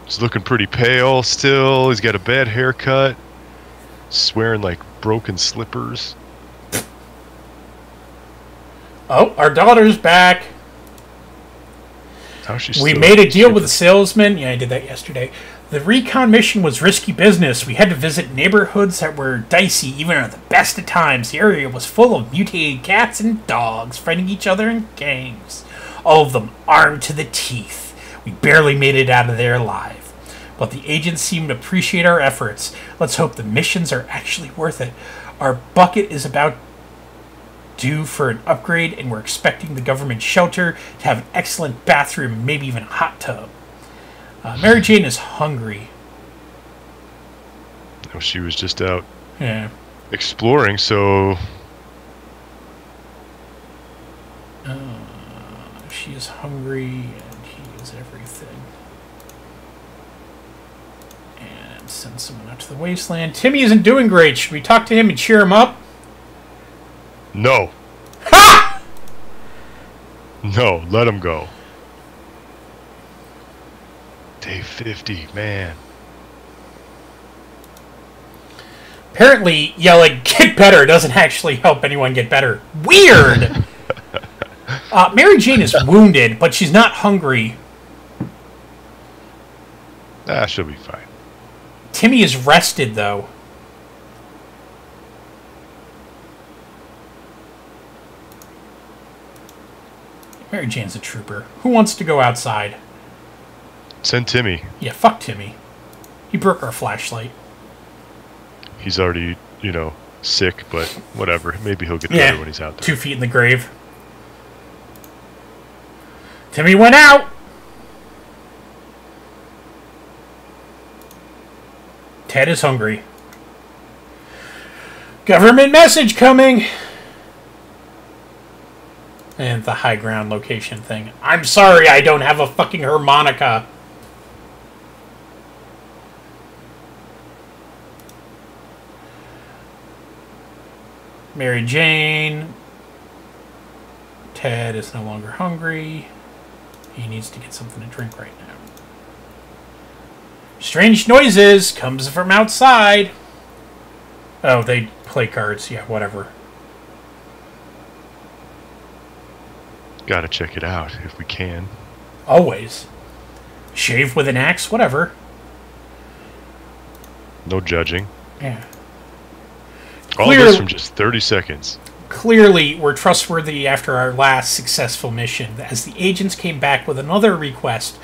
He's looking pretty pale still. He's got a bad haircut. Swearing like broken slippers.
Oh, our daughter's back. We made a deal with the salesman. Yeah, I did that yesterday. The recon mission was risky business. We had to visit neighborhoods that were dicey, even at the best of times. The area was full of mutated cats and dogs fighting each other in gangs. All of them armed to the teeth. We barely made it out of there alive. But the agents seemed to appreciate our efforts. Let's hope the missions are actually worth it. Our bucket is about due for an upgrade, and we're expecting the government shelter to have an excellent bathroom and maybe even a hot tub. Mary Jane is hungry.
Oh, she was just out exploring, so...
She is hungry, and he is everything. And send someone out to the wasteland. Timmy isn't doing great. Should we talk to him and cheer him up?
No.
Ha!
No, let him go. Day 50, man.
Apparently, yelling, get better, doesn't actually help anyone get better. Weird! Mary Jane is wounded, but she's not hungry.
She'll be fine.
Timmy is rested, though. Mary Jane's a trooper. Who wants to go outside?
Send Timmy.
Yeah, fuck Timmy. He broke our flashlight.
He's already, you know, sick, but whatever. Maybe he'll get better when he's out there.
2 feet in the grave. Timmy went out! Ted is hungry. Government message coming! And the high ground location thing. I'm sorry I don't have a fucking harmonica. Mary Jane. Ted is no longer hungry. He needs to get something to drink right now. Strange noises comes from outside. Oh, they play cards. Yeah, whatever.
Gotta check it out if we can.
Always. Shave with an axe, whatever.
No judging.
Yeah.
All this from just 30 seconds.
Clearly, we're trustworthy after our last successful mission, as the agents came back with another request.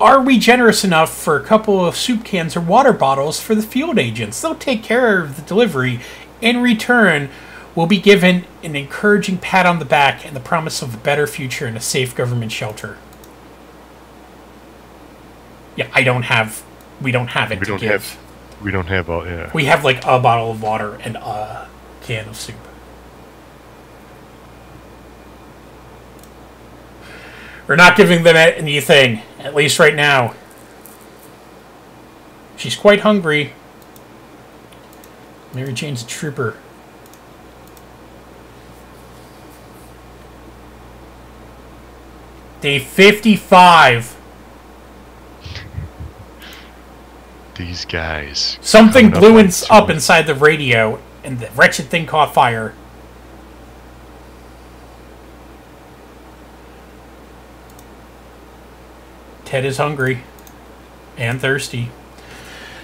Are we generous enough for a couple of soup cans or water bottles for the field agents? They'll take care of the delivery. In return, we'll be given an encouraging pat on the back and the promise of a better future in a safe government shelter. Yeah, we don't have it to give.
We don't have all, yeah.
We have like a bottle of water and a can of soup. We're not giving them anything, at least right now. She's quite hungry. Mary Jane's a trooper. Day 55.
These guys.
Something blew up inside the radio, and the wretched thing caught fire. Ted is hungry. And thirsty.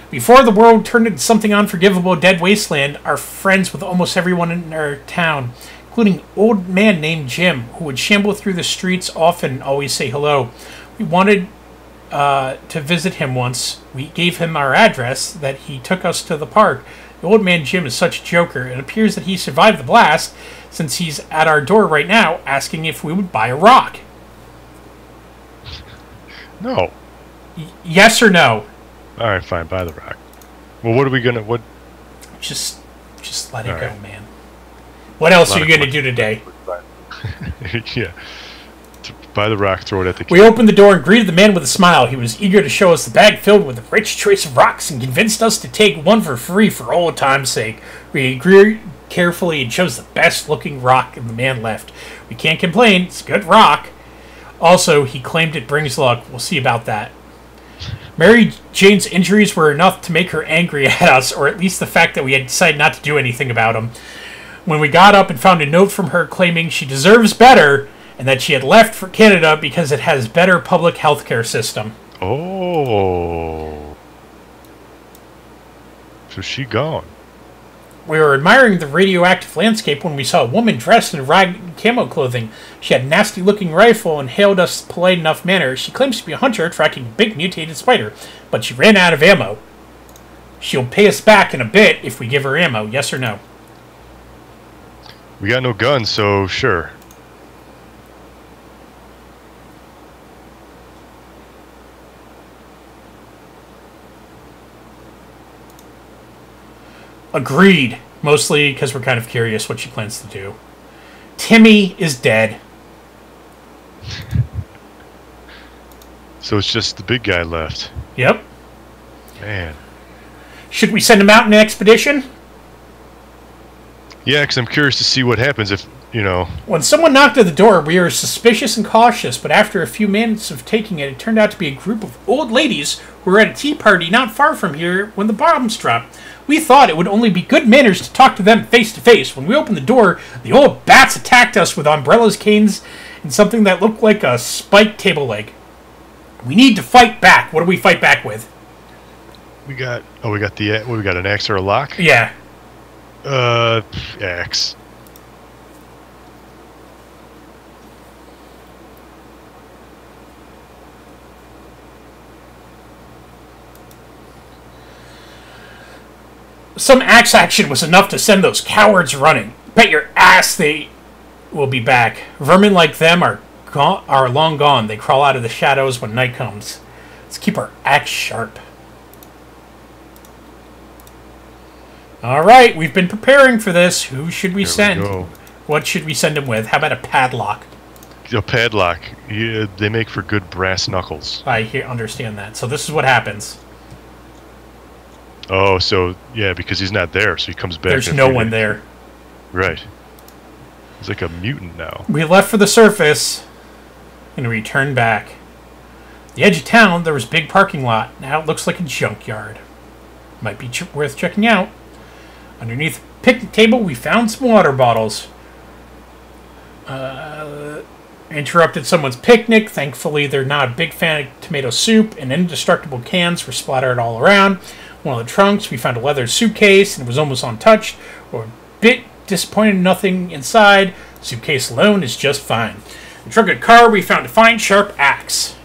Before the world turned into something unforgivable, dead wasteland, are friends with almost everyone in our town, including an old man named Jim, who would shamble through the streets often and always say hello. We wanted to visit him once. We gave him our address that he took us to the park. The old man Jim is such a joker. It appears that he survived the blast, since he's at our door right now asking if we would buy a rock.
No.
Yes or no?
Alright, fine, buy the rock. Well, what are we gonna... what?
Just let it go, man. What else are you gonna do today?
Yeah. Buy the rock, throw it at the kid.
We opened the door and greeted the man with a smile. He was eager to show us the bag filled with a rich choice of rocks and convinced us to take one for free for old time's sake. We agreed carefully and chose the best-looking rock, and the man left. We can't complain. It's a good rock. Also, he claimed it brings luck. We'll see about that. Mary Jane's injuries were enough to make her angry at us, or at least the fact that we had decided not to do anything about them. When we got up and found a note from her claiming she deserves better, and that she had left for Canada because it has better public health care system.
Oh. So she gone.
We were admiring the radioactive landscape when we saw a woman dressed in ragged camo clothing. She had a nasty-looking rifle and hailed us in a polite enough manner. She claims to be a hunter tracking a big mutated spider, but she ran out of ammo. She'll pay us back in a bit if we give her ammo, yes or no?
We got no guns, so sure.
Agreed. Mostly because we're kind of curious what she plans to do. Timmy is dead.
So it's just the big guy left.
Yep.
Man.
Should we send him out in an expedition?
Yeah, because I'm curious to see what happens if, you know...
When someone knocked at the door, we were suspicious and cautious, but after a few minutes of taking it, it turned out to be a group of old ladies who were at a tea party not far from here when the bombs dropped. We thought it would only be good manners to talk to them face to face. When we opened the door, the old bats attacked us with umbrellas, canes, and something that looked like a spiked table leg. We need to fight back. What do we fight back with?
We got an axe or a lock?
Yeah.
Axe.
Some axe action was enough to send those cowards running. Bet your ass they will be back. Vermin like them are long gone. They crawl out of the shadows when night comes. Let's keep our axe sharp. Alright, we've been preparing for this. Who should we send? What should we send him with? How about a padlock?
A padlock. Yeah, they make for good brass knuckles.
I understand that. So this is what happens.
Oh, so, yeah, because he's not there, so he comes back.
There's no one there.
Right. He's like a mutant now.
We left for the surface and returned back. The edge of town, there was a big parking lot. Now it looks like a junkyard. Might be worth checking out. Underneath the picnic table, we found some water bottles. Interrupted someone's picnic. Thankfully, they're not a big fan of tomato soup, and indestructible cans were splattered all around. One of the trunks, we found a leather suitcase, and it was almost untouched. We're a bit disappointed nothing inside. Suitcase alone is just fine. In the trunk of the car, we found a fine, sharp axe.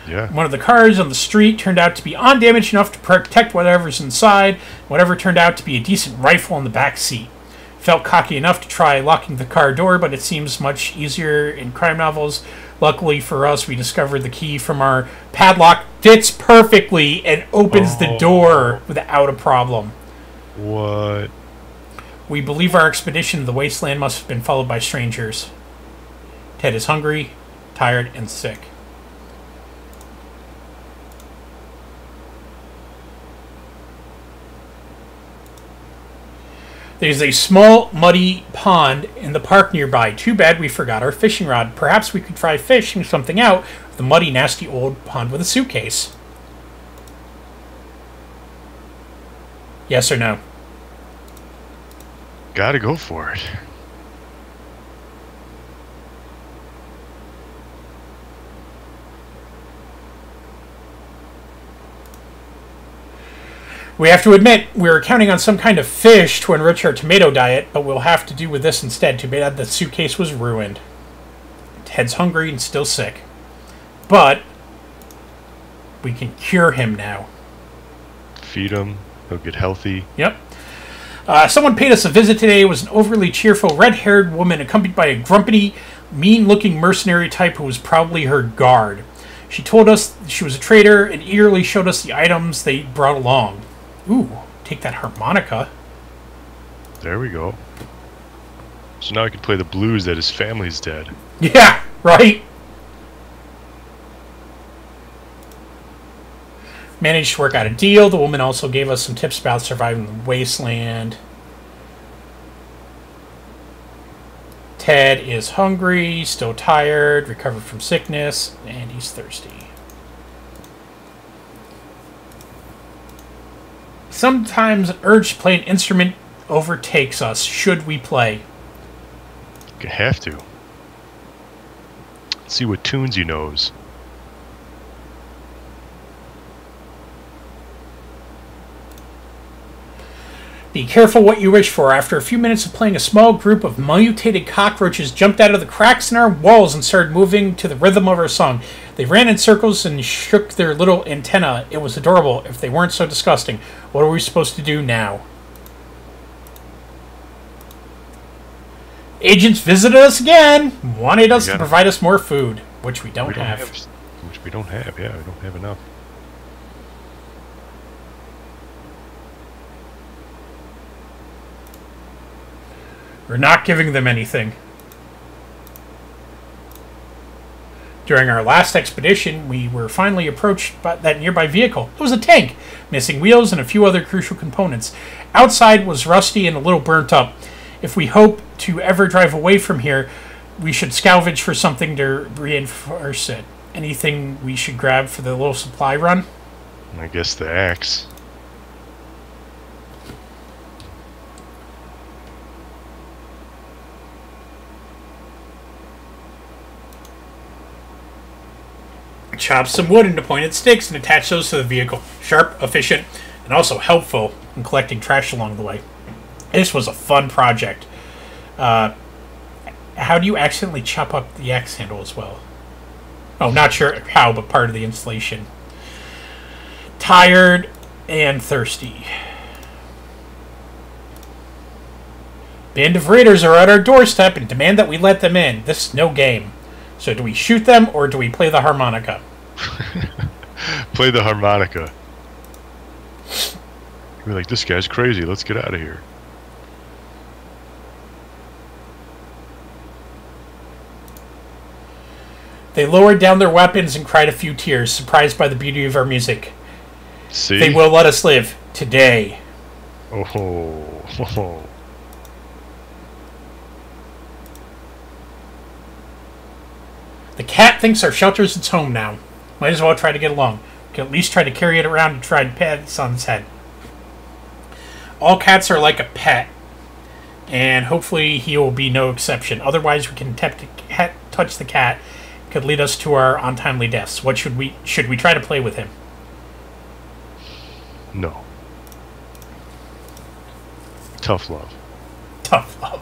Yeah.
One of the cars on the street turned out to be undamaged enough to protect whatever's inside. Whatever turned out to be a decent rifle in the back seat. Felt cocky enough to try locking the car door, but it seems much easier in crime novels. Luckily for us, we discovered the key from our padlock. Fits perfectly and opens the door without a problem.
What?
We believe our expedition to the wasteland must have been followed by strangers. Ted is hungry, tired, and sick. There's a small, muddy pond in the park nearby. Too bad we forgot our fishing rod. Perhaps we could try fishing something out of the muddy, nasty old pond with a suitcase. Yes or no?
Gotta go for it.
We have to admit, we were counting on some kind of fish to enrich our tomato diet, but we'll have to do with this instead. Too bad the suitcase was ruined. Ted's hungry and still sick. But we can cure him now.
Feed him. He'll get healthy.
Yep. Someone paid us a visit today. It was an overly cheerful, red-haired woman accompanied by a grumpy, mean-looking mercenary type who was probably her guard. She told us she was a trader and eagerly showed us the items they brought along. Ooh, take that harmonica.
There we go. So now I can play the blues that his family's dead.
Yeah, right? Managed to work out a deal. The woman also gave us some tips about surviving the wasteland. Ted is hungry, still tired, recovered from sickness, and he's thirsty. Sometimes an urge to play an instrument overtakes us. Should we play?
You have to. Let's see what tunes he knows.
Be careful what you wish for. After a few minutes of playing, a small group of mutated cockroaches jumped out of the cracks in our walls and started moving to the rhythm of our song. They ran in circles and shook their little antennae. It was adorable, if they weren't so disgusting. What are we supposed to do now? Agents visited us again. Wanted us to provide us more food, which we don't have.
Which we don't have, yeah. We don't have enough.
We're not giving them anything. During our last expedition, we were finally approached by that nearby vehicle. It was a tank, missing wheels and a few other crucial components. Outside was rusty and a little burnt up. If we hope to ever drive away from here, we should salvage for something to reinforce it. Anything we should grab for the little supply run?
I guess the axe.
Chop some wood into pointed sticks and attach those to the vehicle. Sharp, efficient, and also helpful in collecting trash along the way. This was a fun project. How do you accidentally chop up the axe handle as well? Oh, not sure how, but part of the installation. Tired and thirsty. Band of raiders are at our doorstep and demand that we let them in. This is no game. So do we shoot them or do we play the harmonica?
Play the harmonica. We're like, this guy's crazy. Let's get out of here.
They lowered down their weapons and cried a few tears, surprised by the beauty of our music.
See?
They will let us live. Today.
Oh.
The cat thinks our shelter is its home now. Might as well try to get along. We can at least try to carry it around and try to pat its on its head. All cats are like a pet. And hopefully he will be no exception. Otherwise we can touch the cat. It could lead us to our untimely deaths. What should we try to play with him?
No. Tough love.
Tough love.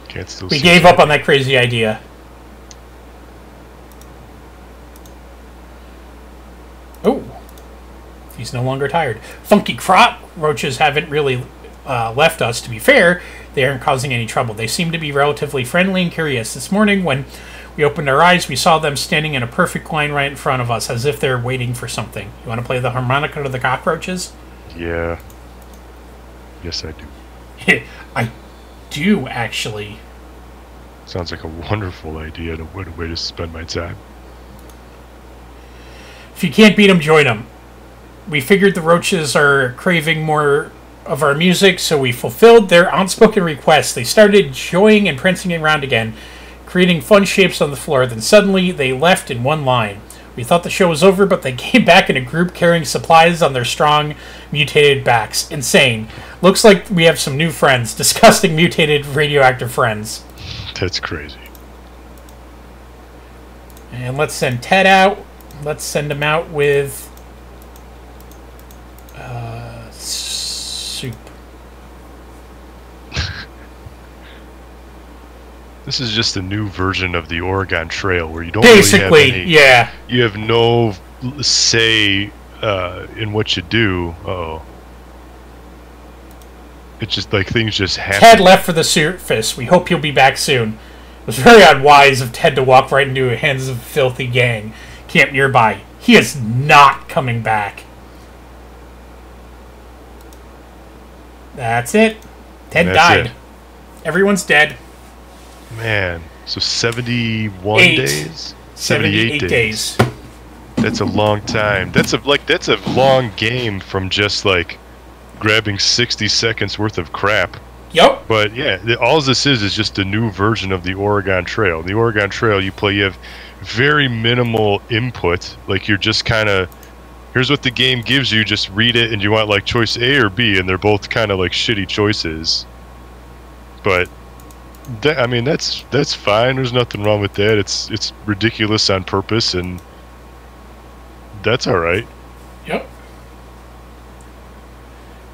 Can't still
We
see
gave
that.
up on that crazy idea. Oh. He's no longer tired. Funky cockroaches haven't really left us. To be fair, they aren't causing any trouble. They seem to be relatively friendly and curious. This morning, when we opened our eyes, we saw them standing in a perfect line right in front of us, as if they're waiting for something. You want to play the harmonica to the cockroaches?
Yeah. Yes, I do.
I do, actually.
Sounds like a wonderful idea and a way to spend my time.
If you can't beat them, join them. We figured the roaches are craving more of our music, so we fulfilled their unspoken request. They started joying and prancing around again, creating fun shapes on the floor. Then suddenly they left in one line. We thought the show was over, but they came back in a group carrying supplies on their strong, mutated backs. Insane. Looks like we have some new friends. Disgusting, mutated, radioactive friends.
That's crazy.
And let's send Ted out. Let's send him out with soup.
This is just a new version of the Oregon Trail where you don't
Basically,
really have any,
yeah.
You have no say in what you do. Uh-oh. It's just like things just happen.
Ted left for the surface. We hope he'll be back soon. It was very unwise of Ted to walk right into the hands of a filthy gang camped nearby. He is not coming back. That's it. Ted died. Everyone's dead.
Man, so 71
8.
days?
78 days.
That's a long time. That's a long game from just like grabbing 60 seconds worth of crap.
Yep.
But yeah, all this is just a new version of the Oregon Trail. The Oregon Trail, you have very minimal input. Like you're just kind of, here's what the game gives you, just read it, and you want like choice A or B, and they're both kind of like shitty choices. But I mean, that's fine. There's nothing wrong with that. It's ridiculous on purpose, and that's all right.
Yep.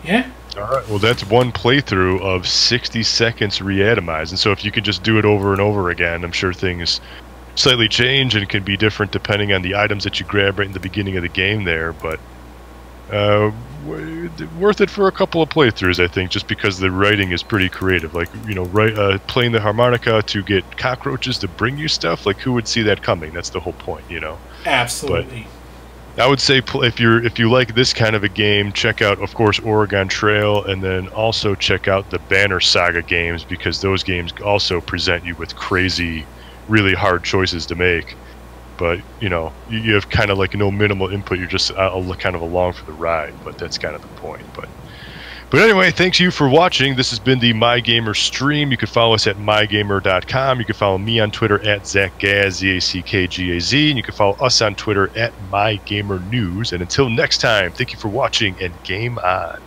Yeah.
All right. Well, that's one playthrough of 60 seconds reatomized, and so if you could just do it over and over again, I'm sure things slightly change and can be different depending on the items that you grab right in the beginning of the game there. But worth it for a couple of playthroughs, I think, just because the writing is pretty creative. Like, you know, playing the harmonica to get cockroaches to bring you stuff. Like, who would see that coming? That's the whole point, you know.
Absolutely.
But I would say if you like this kind of a game, check out, of course, Oregon Trail, and then also check out the Banner Saga games, because those games also present you with crazy, really hard choices to make. But, you know, you have kind of like no minimal input. You're just kind of along for the ride. But that's kind of the point. But anyway, thanks you for watching. This has been the MyGamer stream. You can follow us at MyGamer.com. You can follow me on Twitter at ZackGaz, Z-A-C-K-G-A-Z. And you can follow us on Twitter at MyGamerNews. And until next time, thank you for watching, and game on.